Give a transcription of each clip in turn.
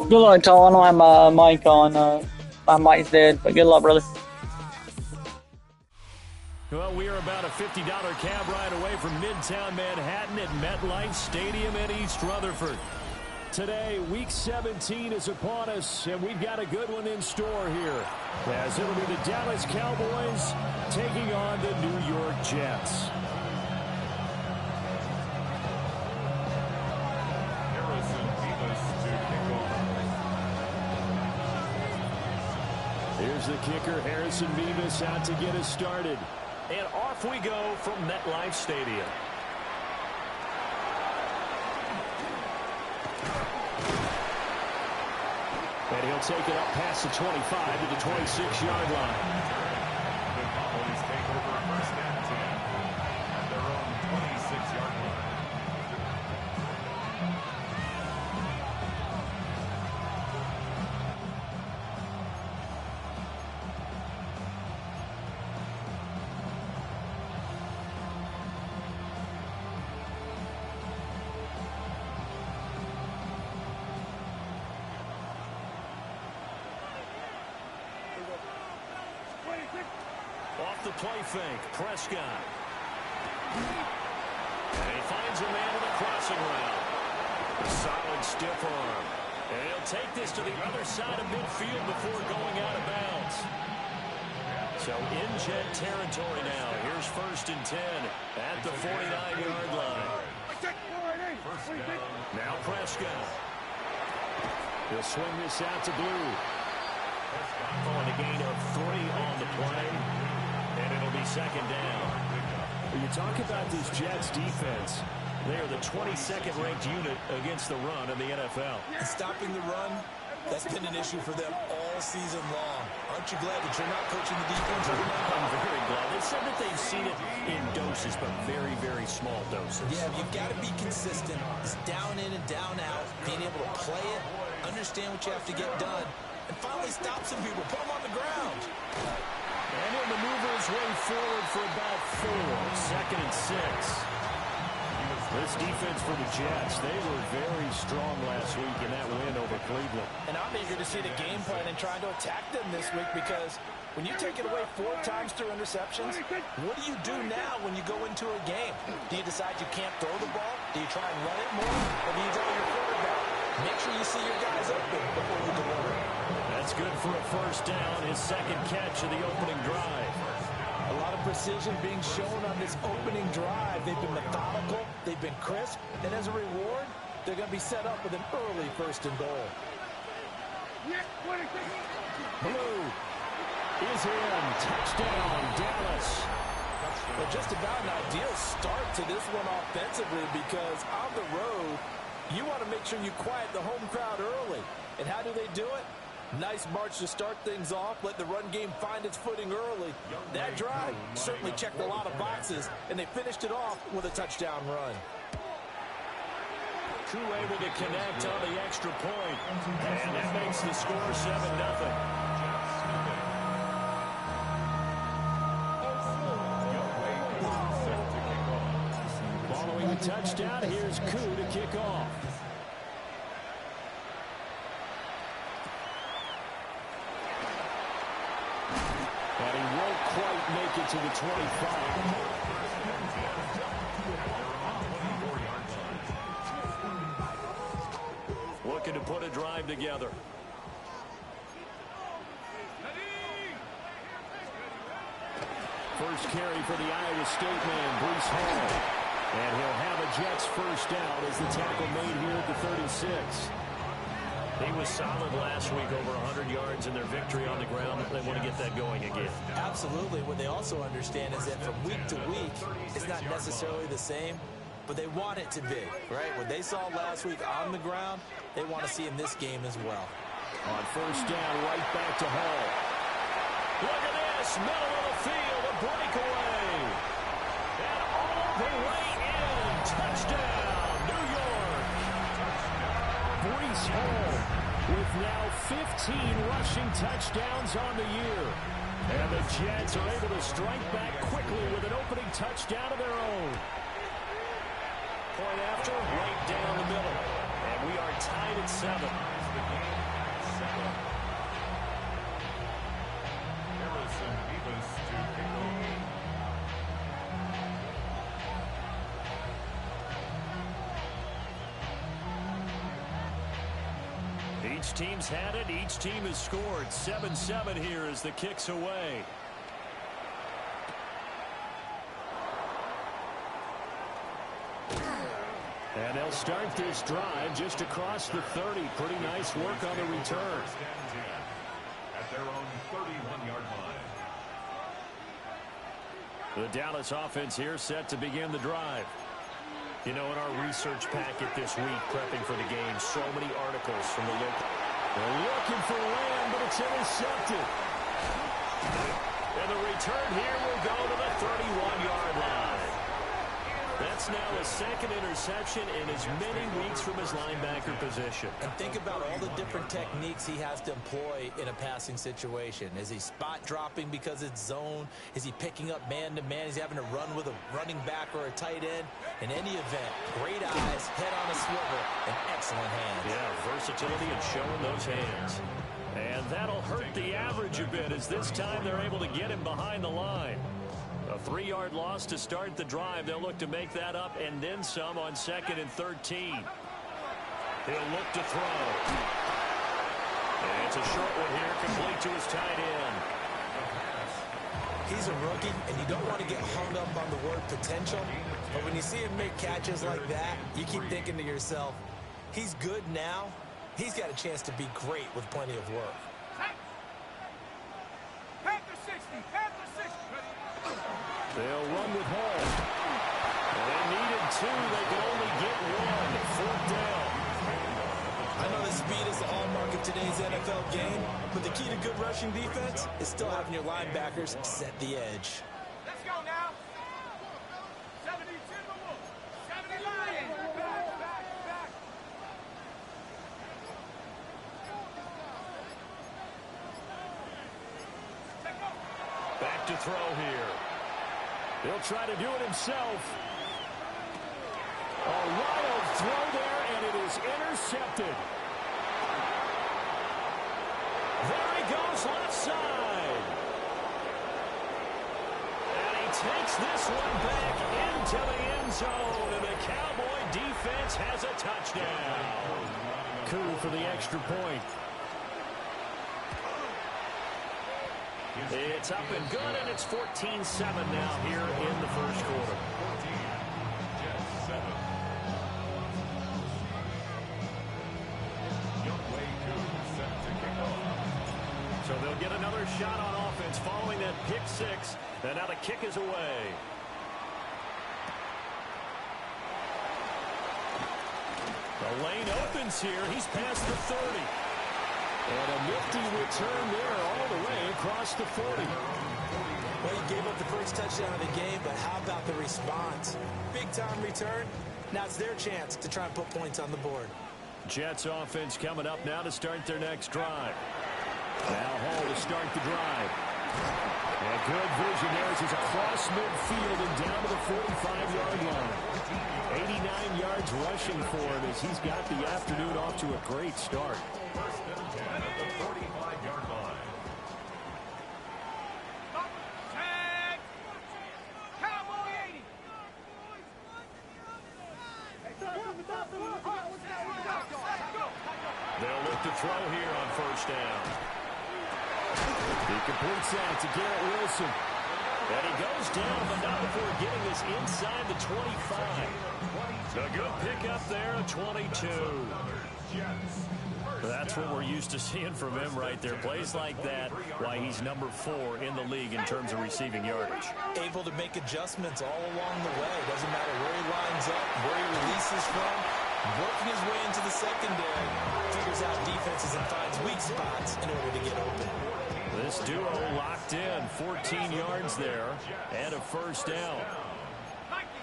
Good luck, Tall. I don't have my mic on. My mic's dead, but good luck, brother. Well, we are about a $50 cab ride away from Midtown Manhattan at MetLife Stadium in East Rutherford. Today, Week 17 is upon us, and we've got a good one in store here, as it'll be the Dallas Cowboys taking on the New York Jets. Here's the kicker, Harrison Beavis, out to get us started. And off we go from MetLife Stadium. And he'll take it up past the 25 to the 26-yard line. The Cowboys take over first and 10 at their own 26-yard line. Off the play fake, Prescott. And he finds a man with a crossing route. A solid stiff arm. And he'll take this to the other side of midfield before going out of bounds. So in Jet territory now. Here's first and 10 at the 49-yard line. Now Prescott. He'll swing this out to Blue. On a gain of 3 on the play. And it'll be second down. When you talk about this Jets defense, they are the 22nd ranked unit against the run in the NFL. Stopping the run, that's been an issue for them all season long. Aren't you glad that you're not coaching the defense right now? I'm very glad. They said that they've seen it in doses, but very, very small doses. Yeah, you've got to be consistent. It's down in and down out. Being able to play it, understand what you have to get done, and finally stop some people, put them on the ground. And he'll maneuver his way forward for about 4. Second and 6. This defense for the Jets, they were very strong last week in that win over Cleveland. And I'm eager to see the game plan and trying to attack them this week, because when you take it away 4 times through interceptions, what do you do now when you go into a game? Do you decide you can't throw the ball? Do you try and run it more? Or do you draw your quarterback? Make sure you see your guys open before you deliver. That's good for a first down, his second catch of the opening drive. A lot of precision being shown on this opening drive. They've been methodical, they've been crisp, and as a reward, they're going to be set up with an early first and goal. Blue is in. Touchdown, Dallas. Well, just about an ideal start to this one offensively, because on the road, you want to make sure you quiet the home crowd early. And how do they do it? Nice march to start things off. Let the run game find its footing early. That drive certainly checked a lot of boxes, and they finished it off with a touchdown run. Crew able to connect on the extra point. And that makes the score 7-0. Following the touchdown, here's Koo to kick off. And he won't quite make it to the 25. Looking to put a drive together. First carry for the Iowa State man, Breece Hall. And he'll have a Jets first down as the tackle made here at the 36. He was solid last week, over 100 yards in their victory on the ground. They want to get that going again. Absolutely. What they also understand is that from week to week, it's not necessarily the same, but they want it to be, right? What they saw last week on the ground, they want to see in this game as well. On first down, right back to Hall. Look at this, middle of the field, a breakaway. And all the way in, touchdown, New York. Breece Hall with now 15 rushing touchdowns on the year. And the Jets are able to strike back quickly with an opening touchdown of their own. Point after, right down the middle. And we are tied at 7. Each team's had it. Each team has scored. 7-7 here as the kick's away. And they'll start this drive just across the 30. Pretty nice work on the return. At their own 31-yard line. The Dallas offense here set to begin the drive. You know, in our research packet this week, prepping for the game, so many articles from the local. They're looking for land, but it's intercepted. And the return here will go to the 31-yard line. That's now a second interception in as many weeks from his linebacker position. And think about all the different techniques he has to employ in a passing situation. Is he spot dropping because it's zone? Is he picking up man-to-man? Is he having to run with a running back or a tight end? In any event, great eyes, head on a swivel, and excellent hands. Yeah, versatility and showing those hands. And that'll hurt the average a bit as this time they're able to get him behind the line. A 3-yard loss to start the drive. They'll look to make that up and then some on 2nd and 13. He'll look to throw. And it's a short one here, complete to his tight end. He's a rookie, and you don't want to get hung up on the word potential. But when you see him make catches like that, you keep thinking to yourself, he's good now. He's got a chance to be great with plenty of work. They'll run with Hall. They needed 2. They could only get 1. 4th down. I know that speed is the hallmark of today's NFL game, but the key to good rushing defense is still having your linebackers set the edge. Let's go now. 70 Timberwolves. 70 Lions. Back. Back to throw here. He'll try to do it himself. A wild throw there, and it is intercepted. There he goes, left side. And he takes this one back into the end zone, and the Cowboy defense has a touchdown. Coup for the extra point. It's up and good, and it's 14-7 now here in the first quarter. 14, Jets 7. Youngway 2 set to kick off. So they'll get another shot on offense following that pick 6, and now the kick is away. The lane opens here. He's past the 30. And a nifty return there all the way across the 40. Well, he gave up the first touchdown of the game, but how about the response? Big-time return. Now it's their chance to try and put points on the board. Jets offense coming up now to start their next drive. Now Hall to start the drive. And good vision there as he's across midfield and down to the 45-yard line. 89 yards rushing for him as he's got the afternoon off to a great start. First and 10 at the 45-yard line. Tag. Cowboy 80. They'll look to throw here on first down. He completes that to Garrett Wilson. And he goes down, but not before getting this inside the 25. A good pickup there, a 22. That's what we're used to seeing from him right there. Plays like that, why he's number 4 in the league in terms of receiving yardage. Able to make adjustments all along the way. Doesn't matter where he lines up, where he releases from. Working his way into the secondary. Figures out defenses and finds weak spots in order to get open. This duo locked in. 14 yards there and a first down.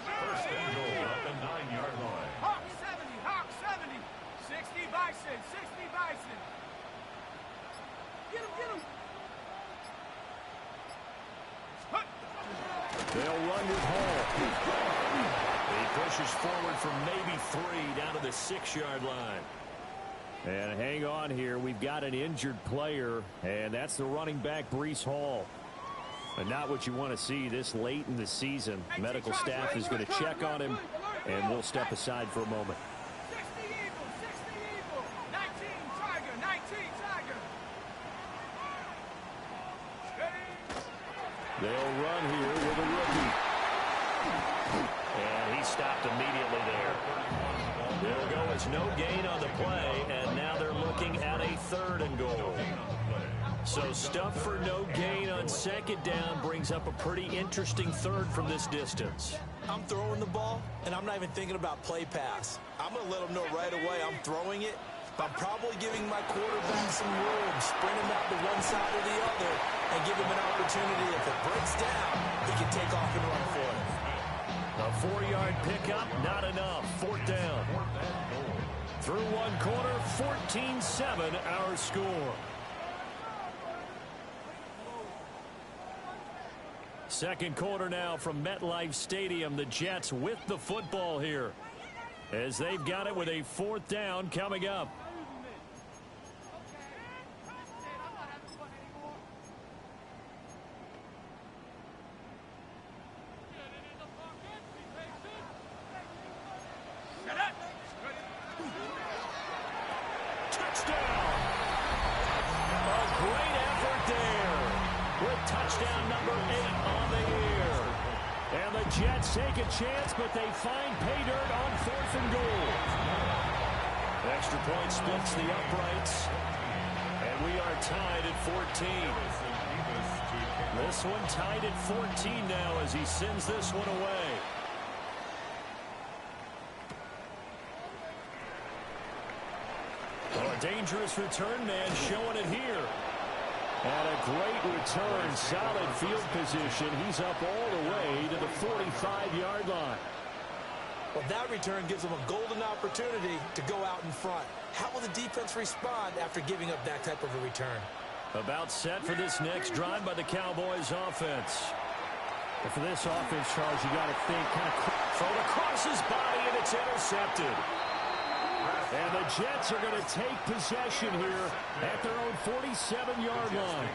First and goal at the 9-yard line. Hawk 70. 60 Bison. Get him. They'll run with Hall. He pushes forward from maybe 3 down to the 6-yard line. And hang on here. We've got an injured player, and that's the running back, Breece Hall. And not what you want to see this late in the season. Medical staff is going to check on him, and we'll step aside for a moment. 60 Eagle, 60 Eagle, 19 Tiger, 19 Tiger. They'll run here with a rookie. And he stopped immediately there. They'll go as no gain on the play, and now they're looking at a 3rd and goal. So stuff for no gain on 2nd down brings up a pretty interesting 3rd from this distance. I'm throwing the ball, and I'm not even thinking about play pass. I'm going to let them know right away I'm throwing it, but I'm probably giving my quarterback some room, sprint him out to one side or the other, and give him an opportunity. If it breaks down, he can take off and run for it. A 4-yard pickup, not enough. 4th down. Through one quarter, 14-7 our score. Second quarter now from MetLife Stadium. The Jets with the football here as they've got it with a 4th down coming up. Touchdown! A great effort there with touchdown number 8 on the year. And the Jets take a chance, but they find pay dirt on 4th and goal. Extra point splits the uprights. And we are tied at 14. This one tied at 14 now as he sends this one away. Oh, a dangerous return man showing it here. And a great return, solid field position. He's up all the way to the 45-yard line. Well, that return gives them a golden opportunity to go out in front. How will the defense respond after giving up that type of a return? About set for this next drive by the Cowboys offense. And for this offense, Charles, you got to think kind of thrown across his body, and it's intercepted. And the Jets are going to take possession here at their own 47-yard line.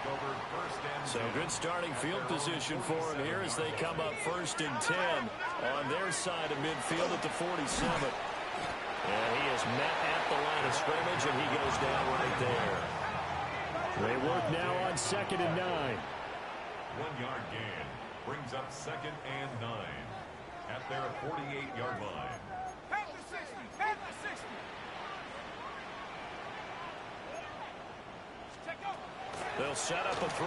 So good starting field position for them here as they come up 1st and 10 on their side of midfield at the 47. And he is met at the line of scrimmage, and he goes down right there. They work now on 2nd and 9. 1-yard gain brings up 2nd and 9 at their 48-yard line. Head to 60, head to 60. They'll set up a throw.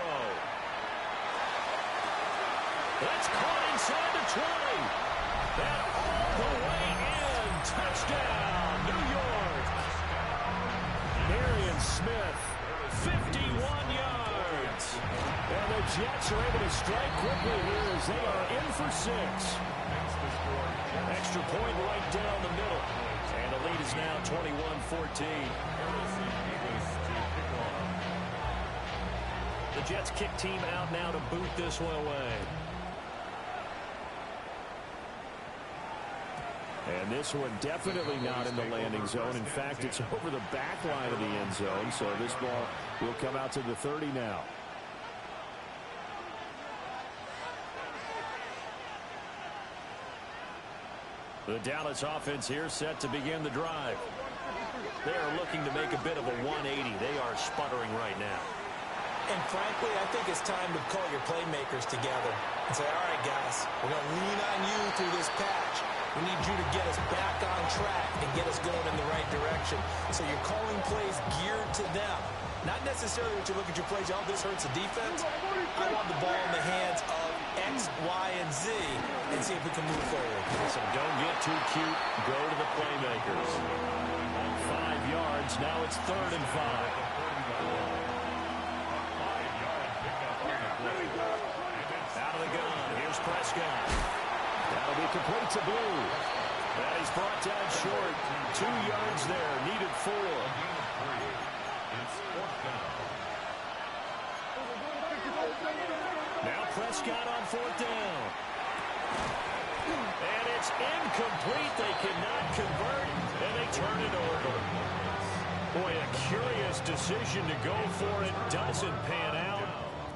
That's caught inside the 20. And all the way in. Touchdown, New York. Marion Smith, 51 yards. And the Jets are able to strike quickly here as they are in for 6. Extra point right down the middle. And the lead is now 21-14. The Jets kick team out now to boot this one away. And this one definitely not in the landing zone. In fact, it's over the back line of the end zone. So this ball will come out to the 30 now. The Dallas offense here set to begin the drive. They are looking to make a bit of a 180. They are sputtering right now. And frankly, I think it's time to call your playmakers together and say, all right, guys, we're going to lean on you through this patch. We need you to get us back on track and get us going in the right direction. So you're calling plays geared to them. Not necessarily what you look at your plays, oh, this hurts the defense. I want the ball in the hands of X, Y, and Z and see if we can move forward. So don't get too cute. Go to the playmakers. 5 yards. Now it's 3rd and 5. Out of the gun. Here's Prescott. That'll be complete to Blue. That is brought down short. 2 yards there. Needed 4. Now Prescott on 4th down. And it's incomplete. They cannot convert, and they turn it over. Boy, a curious decision to go for it. Doesn't pan out.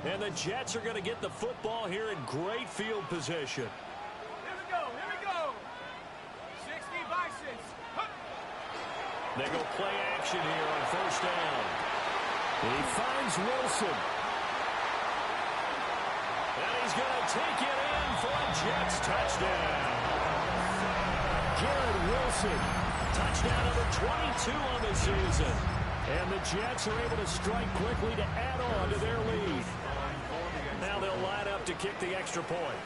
And the Jets are going to get the football here in great field position. Here we go, here we go. 60 Bisons. Huh. They go play action here on first down. He finds Wilson. And he's going to take it in for a Jets touchdown. Garrett Wilson, touchdown number 22 on the season. And the Jets are able to strike quickly to add on to their lead. Now they'll line up to kick the extra point.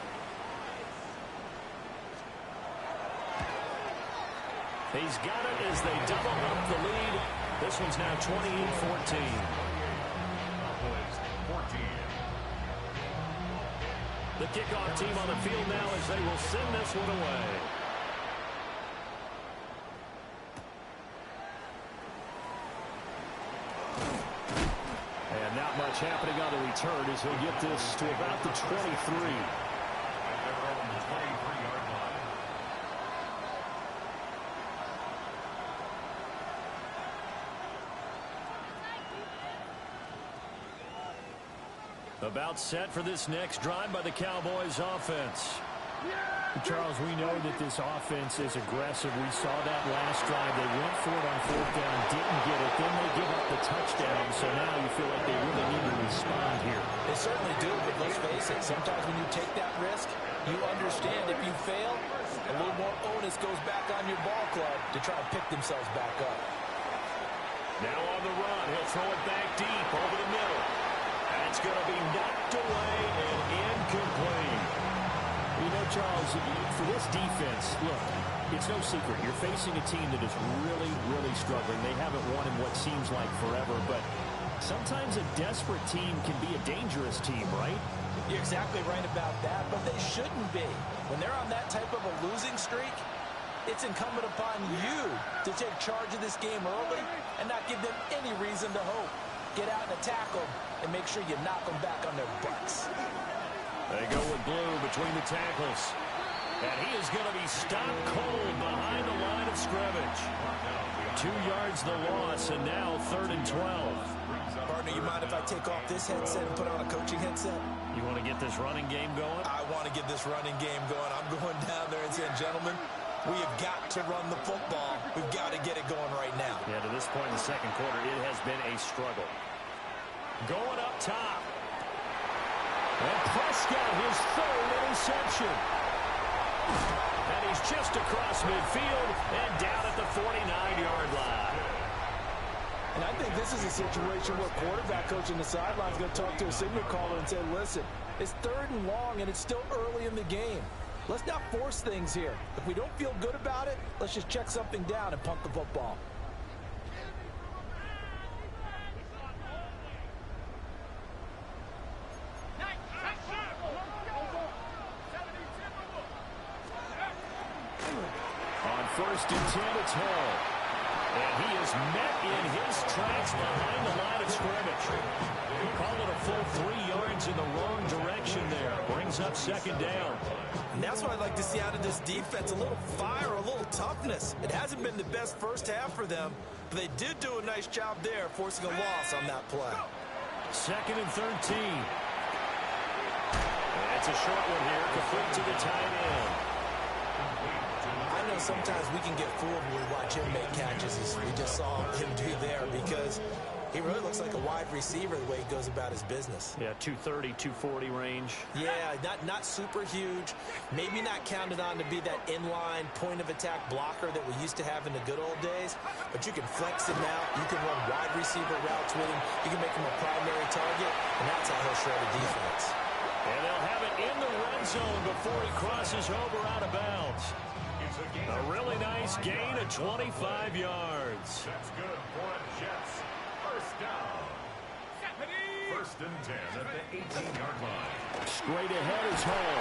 He's got it as they double up the lead. This one's now 28-14. The kickoff team on the field now as they will send this one away. And not much happening on the return as he'll get this to about the 23. About set for this next drive by the Cowboys offense. Charles, we know that this offense is aggressive. We saw that last drive. They went for it on fourth down, didn't get it. Then they give up the touchdown. So now you feel like they really need to respond here. They certainly do, but let's face it, sometimes when you take that risk, you understand if you fail, a little more onus goes back on your ball club to try to pick themselves back up. Now on the run, he'll throw it back deep over the middle. That's going to be knocked away and incomplete. You know, Charles, for this defense, look, it's no secret. You're facing a team that is really, really struggling. They haven't won in what seems like forever, but sometimes a desperate team can be a dangerous team, right? You're exactly right about that, but they shouldn't be. When they're on that type of a losing streak, it's incumbent upon you to take charge of this game early and not give them any reason to hope. Get out and attack them and make sure you knock them back on their butts. They go with blue between the tackles. And he is going to be stopped cold behind the line of scrimmage. 2 yards the loss, and now 3rd and 12. Partner, you mind if I take off this headset and put on a coaching headset? You want to get this running game going? I want to get this running game going. I'm going down there and saying, gentlemen, we have got to run the football. We've got to get it going right now. Yeah, to this point in the second quarter, it has been a struggle. Going up top. And Prescott, his 3rd interception. And he's just across midfield and down at the 49-yard line. And I think this is a situation where quarterback coach on the sideline is going to talk to a signal caller and say, listen, it's 3rd and long and it's still early in the game. Let's not force things here. If we don't feel good about it, let's just check something down and punt the football. On 1st and 10, it's Hall. And he is met in his tracks behind the line of scrimmage. Call it a full 3 yards in the wrong direction there. Brings up 2nd down. And that's what I'd like to see out of this defense, a little fire, a little toughness. It hasn't been the best first half for them, but they did do a nice job there, forcing a loss on that play. 2nd and 13. That's a short one here, complete to the tight end. I know sometimes we can get fooled when we watch him make catches, as we just saw him do there, because he really looks like a wide receiver the way he goes about his business. Yeah, 230, 240 range. Yeah, not super huge. Maybe not counted on to be that inline point-of-attack blocker that we used to have in the good old days, but you can flex him out. You can run wide receiver routes with him. You can make him a primary target, and that's how he'll shred a defense. And they'll have it in the red zone before he crosses over out of bounds. A really nice gain of 25 yards. That's good for the Jets. First down. 1st and 10 at the 18-yard line. Straight ahead is Hall.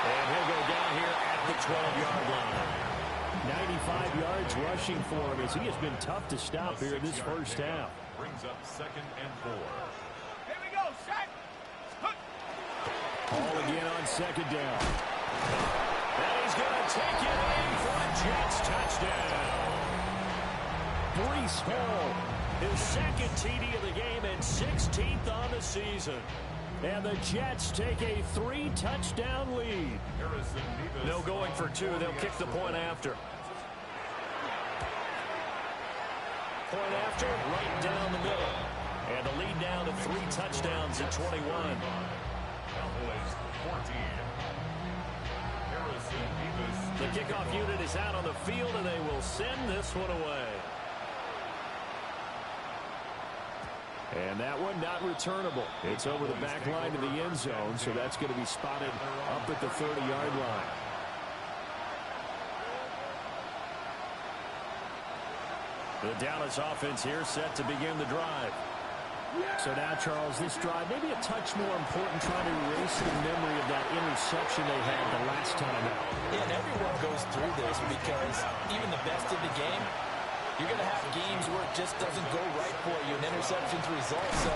And he'll go down here at the 12-yard line. 95 yards rushing for him as he has been tough to stop here in this first half. Brings up 2nd and 4. Here we go, set. Hall again on 2nd down. And he's going to take it in for a Jets touchdown. Breece Hall, his second TD of the game and 16th on the season. And the Jets take a 3-touchdown lead. No going for two. They'll kick the point after. Point after, right down the middle. And the lead now to 3 touchdowns at 21. Cowboys 14. The kickoff unit is out on the field, and they will send this one away. And that one not returnable. It's over the back line to the end zone, so that's going to be spotted up at the 30-yard line. The Dallas offense here set to begin the drive. So now, Charles, this drive maybe a touch more important, trying to erase the memory of that interception they had the last time out. Yeah, and everyone goes through this because even the best in the game, you're going to have games where it just doesn't go right for you, and interceptions result. So,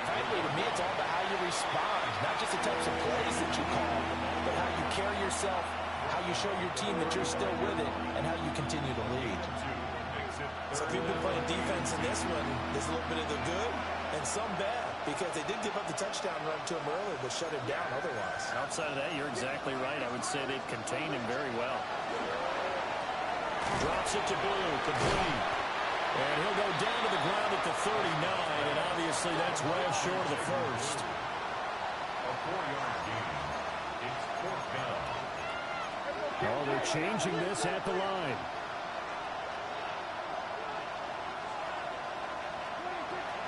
frankly, to me, it's all about how you respond, not just the types of plays that you call, but how you carry yourself, how you show your team that you're still with it, and how you continue to lead. So if you've been playing defense in this one, there's a little bit of the good and some bad, because they did give up the touchdown run to him early, but shut him down otherwise. Outside of that, you're exactly right. I would say they've contained him very well. Drops it to Blue, complete. And he'll go down to the ground at the 39, and obviously that's well short of the first. A 4-yard gain. It's 4th down. Oh, they're changing this at the line.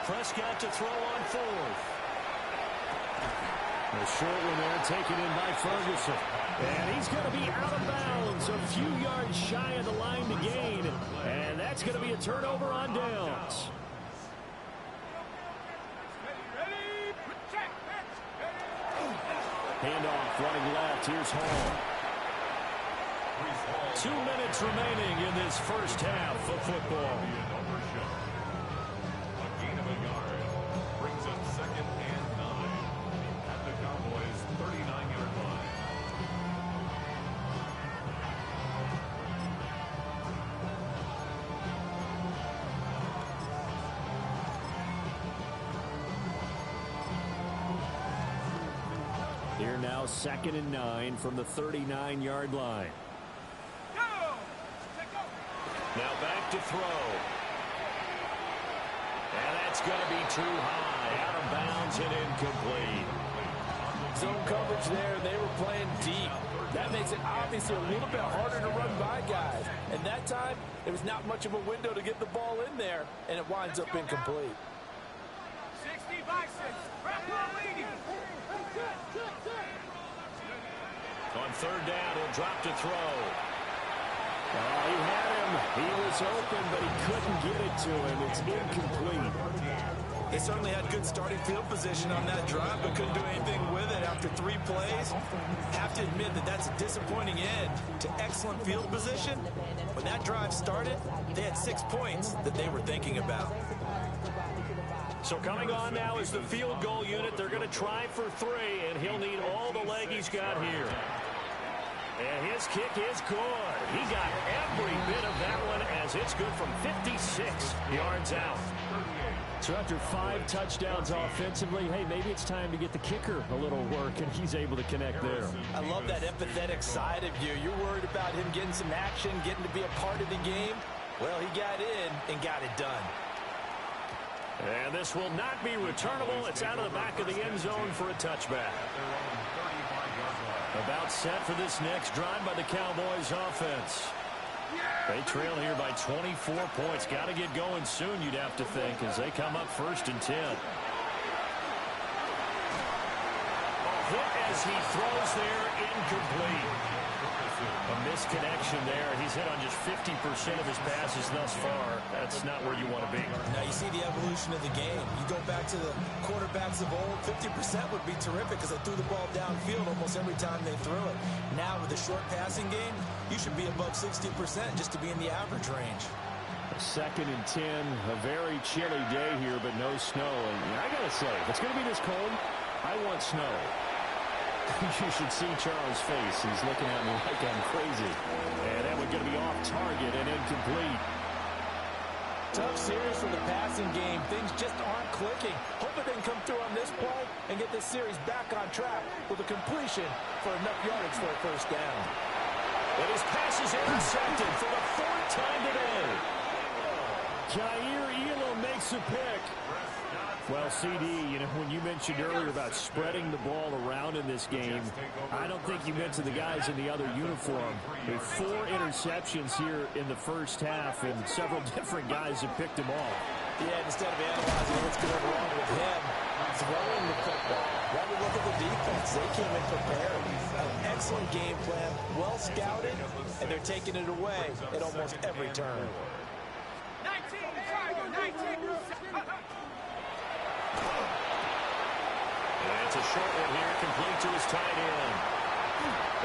Prescott to throw on 4th. The short one there taken in by Ferguson. And he's going to be out of bounds, a few yards shy of the line to gain. And that's going to be a turnover on downs. Handoff running left. Here's Hall. 2 minutes remaining in this first half of football. A gain of a yard brings up 2nd and 9 at the Cowboys' 39-yard line. Here now 2nd and 9 from the 39-yard line. Now back to throw. And that's going to be too high. Out of bounds and incomplete. Zone coverage there. They were playing deep. That makes it obviously a little bit harder to run by guys. And that time, there was not much of a window to get the ball in there, and it winds up incomplete. 60 by 6. Rapper leading. On 3rd down, he'll drop to throw. Oh, he had him. He was open, but he couldn't get it to him. It's incomplete. They certainly had good starting field position on that drive, but couldn't do anything with it after 3 plays. Have to admit that that's a disappointing end to excellent field position. When that drive started, they had 6 points that they were thinking about. So coming on now is the field goal unit. They're going to try for 3, and he'll need all the leg he's got here. And his kick is good. He got every bit of that one as it's good from 56 yards out. So after 5 touchdowns offensively, hey, maybe it's time to get the kicker a little work, and he's able to connect there. I love that empathetic side of you. You're worried about him getting some action, getting to be a part of the game. Well, he got in and got it done. And this will not be returnable. It's out of the back of the end zone for a touchback. About set for this next drive by the Cowboys offense. They trail here by 24 points. Got to get going soon, you'd have to think, as they come up 1st and 10. A hit as he throws there, incomplete. A misconnection there. He's hit on just 50% of his passes thus far. That's not where you want to be. Now you see the evolution of the game. You go back to the quarterbacks of old, 50% would be terrific because they threw the ball downfield almost every time they threw it. Now with the short passing game, you should be above 60% just to be in the average range. 2nd and 10, a very chilly day here, but no snow. And I got to say, if it's going to be this cold, I want snow. You should see Charles' face. He's looking at me like I'm crazy. And that one's going to be off target and incomplete. Tough series for the passing game. Things just aren't clicking. Hope it didn't come through on this play and get this series back on track with a completion for enough yardage for a first down. And his pass is intercepted for the fourth time today. Jair Elam makes a pick. Well, CD, you know, when you mentioned earlier about spreading the ball around in this game, I don't think you meant to the guys in the other uniform. With 4 interceptions here in the first half, and several different guys have picked them off. Yeah, instead of analyzing what's going wrong with him, throwing the football. Rather look at the defense. They came in prepared. An excellent game plan, well scouted, and they're taking it away at almost every turn. 19, Tiger, 19. That's a short one here, complete to his tight end.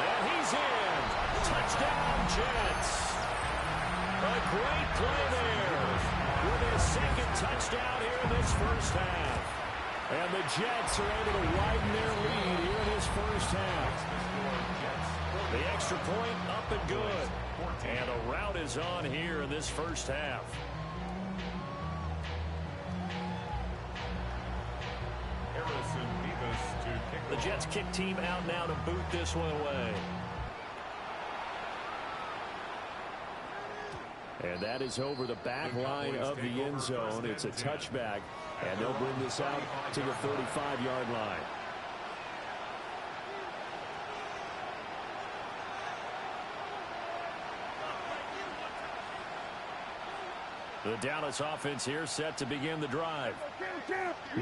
And he's in. Touchdown, Jets. A great play there. With his second touchdown here in this first half. And the Jets are able to widen their lead here in this first half. The extra point up and good. And a rout is on here in this first half. The Jets kick team out now to boot this one away. And that is over the back line of the end zone. It's a touchback, and they'll bring this out to the 35-yard line. The Dallas offense here set to begin the drive.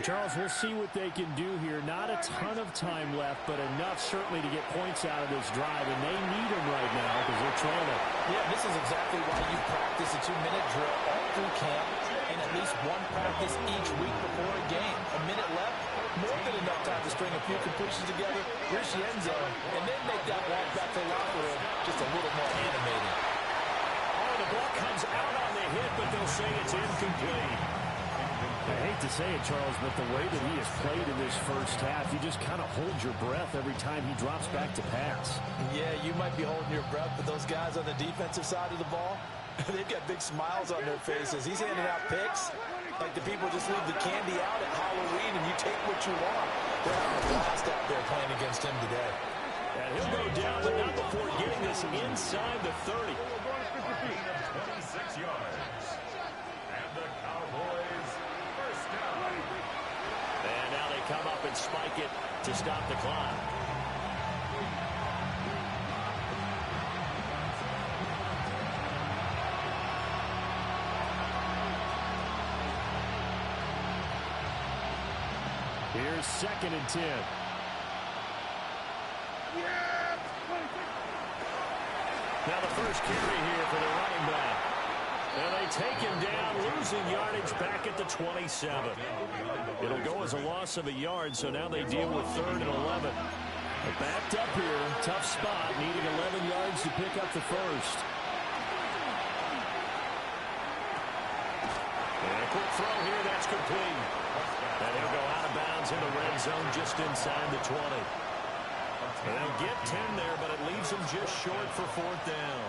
Charles, we'll see what they can do here. Not a ton of time left, but enough certainly to get points out of this drive, and they need them right now because they're trailing. Yeah, this is exactly why you practice a 2-minute drill all through camp and at least one practice each week before a game. A minute left, more than enough time to string a few completions together, reach the end zone, and then make that walk back to the locker room just a little more animated. Oh, the ball comes out on the hit, but they'll say it's incomplete. I hate to say it, Charles, but the way that he has played in this first half, you just kind of hold your breath every time he drops back to pass. Yeah, you might be holding your breath, but those guys on the defensive side of the ball, they've got big smiles on their faces. He's handing out picks like the people just leave the candy out at Halloween and you take what you want. They're having a blast out there playing against him today. And he'll go down, but not before getting this inside the 30. 26 yards. And the Cowboys first down. And now they come up and spike it to stop the clock. Here's 2nd and 10. Now the first carry here for the running back. And they take him down, losing yardage back at the 27. It'll go as a loss of a yard, so now they deal with 3rd and 11. They're backed up here, tough spot, needing 11 yards to pick up the first. And a quick throw here, that's complete. And he'll go out of bounds in the red zone just inside the 20. And they'll get 10 there, but it leaves them just short for 4th down.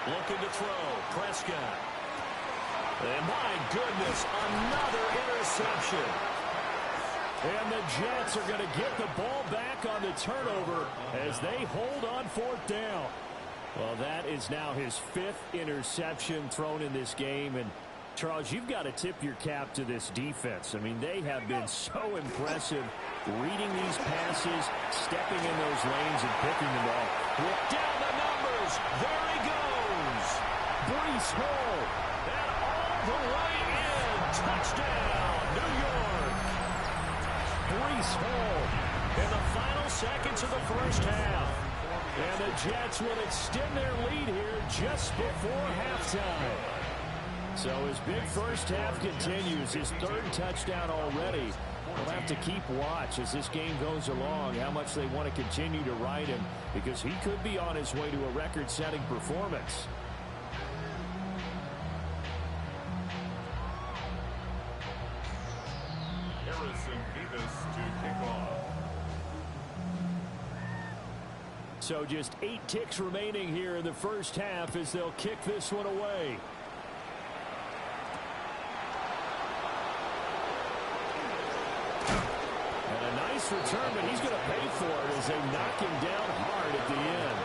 Looking to throw, Prescott. And my goodness, another interception. And the Jets are going to get the ball back on the turnover as they hold on 4th down. Well, that is now his 5th interception thrown in this game. And, Charles, you've got to tip your cap to this defense. I mean, they have been so impressive reading these passes, stepping in those lanes, and picking them off. Down the numbers. There he goes. Breece Hall. And all the way in. Touchdown, New York. Breece Hall in the final seconds of the first half. And the Jets will extend their lead here just before halftime. So his big first half continues, his 3rd touchdown already. We'll have to keep watch as this game goes along, how much they want to continue to ride him, because he could be on his way to a record-setting performance. To kick off. So just 8 ticks remaining here in the first half as they'll kick this one away. And a nice return, but he's going to pay for it as they knock him down hard at the end.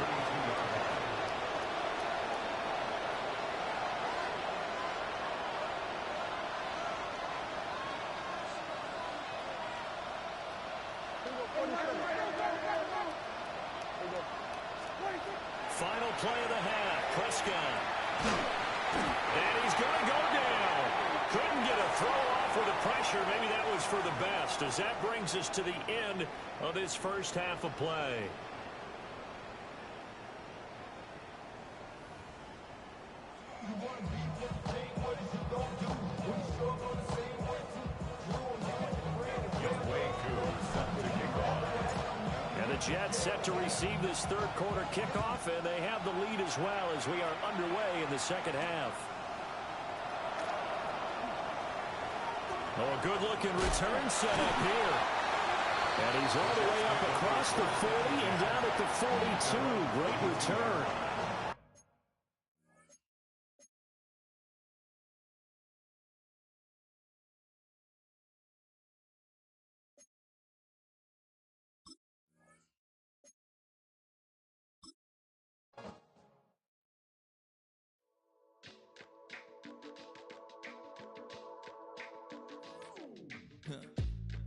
Final play of the half. Prescott. And he's going to go down. Couldn't get a throw off with the pressure. Maybe that was for the best, as that brings us to the end of this first half of play. Jets set to receive this third quarter kickoff, and they have the lead as well as we are underway in the second half. Oh, a good-looking return set up here. And he's all the way up across the 40 and down at the 42. Great return.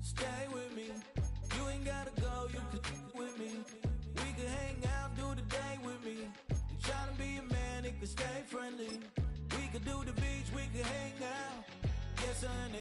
Stay with me. You ain't gotta go. You can with me. We can hang out, do the day with me. You tryna be a man, it can stay friendly. We could do the beach, we can hang out. Yes, honey.